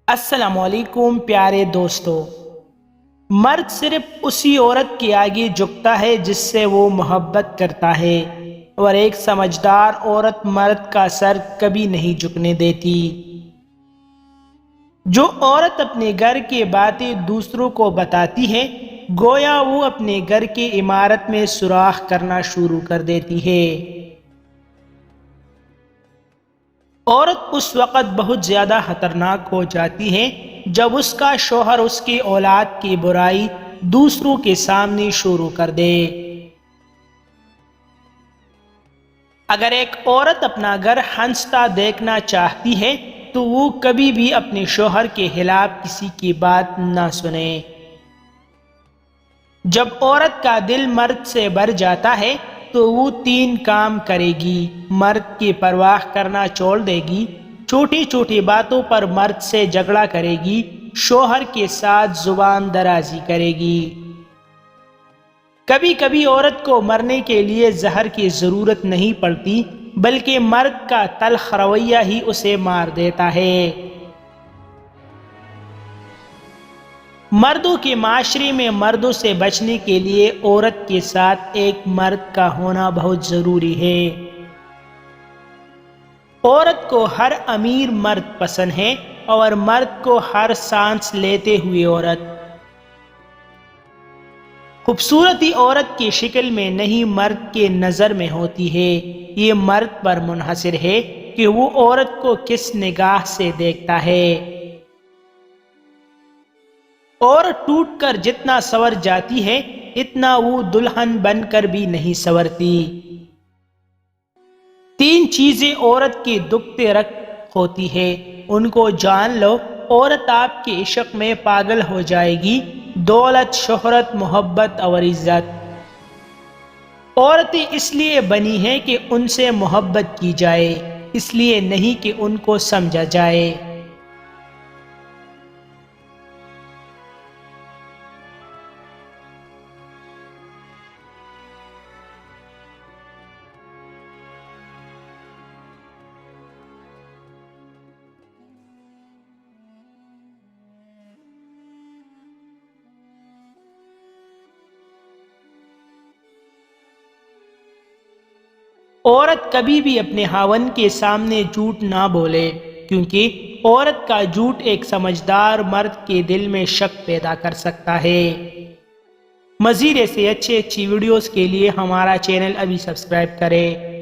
السلام علیکم پیارے دوستو۔ مرد صرف اسی عورت کے آگے جھکتا ہے جس سے وہ محبت کرتا ہے، اور ایک سمجھدار عورت مرد کا سر کبھی نہیں جھکنے دیتی۔ جو عورت اپنے گھر کی باتیں دوسروں کو بتاتی ہے، گویا وہ اپنے گھر کی عمارت میں سوراخ کرنا شروع کر دیتی ہے۔ عورت اس وقت بہت زیادہ خطرناک ہو جاتی ہے جب اس کا شوہر اس کی اولاد کی برائی دوسروں کے سامنے شروع کر دے۔ اگر ایک عورت اپنا گھر ہنستا دیکھنا چاہتی ہے تو وہ کبھی بھی اپنے شوہر کے خلاف کسی کی بات نہ سنے۔ جب عورت کا دل مرد سے بھر جاتا ہے تو وہ 3 کام کرے گی۔ مرد کی پرواہ کرنا چھوڑ دے گی، چھوٹی چھوٹی باتوں پر مرد سے جھگڑا کرے گی، شوہر کے ساتھ زبان درازی کرے گی۔ کبھی کبھی عورت کو مرنے کے لیے زہر کی ضرورت نہیں پڑتی، بلکہ مرد کا تلخ رویہ ہی اسے مار دیتا ہے۔ مردوں کے معاشرے میں مردوں سے بچنے کے لیے عورت کے ساتھ ایک مرد کا ہونا بہت ضروری ہے۔ عورت کو ہر امیر مرد پسند ہے اور مرد کو ہر سانس لیتے ہوئے عورت۔ خوبصورتی عورت کی شکل میں نہیں، مرد کے نظر میں ہوتی ہے۔ یہ مرد پر منحصر ہے کہ وہ عورت کو کس نگاہ سے دیکھتا ہے۔ عورت ٹوٹ کر جتنا سنور جاتی ہے، اتنا وہ دلہن بن کر بھی نہیں سنورتی۔ 3 چیزیں عورت کی دکھتے رکھ ہوتی ہے، ان کو جان لو، عورت آپ کے عشق میں پاگل ہو جائے گی: دولت، شہرت، محبت اور عزت۔ عورتیں اس لیے بنی ہیں کہ ان سے محبت کی جائے، اس لیے نہیں کہ ان کو سمجھا جائے۔ عورت کبھی بھی اپنے خاوند کے سامنے جھوٹ نہ بولے، کیونکہ عورت کا جھوٹ ایک سمجھدار مرد کے دل میں شک پیدا کر سکتا ہے۔ مزید ایسے اچھی ویڈیوز کے لیے ہمارا چینل ابھی سبسکرائب کریں۔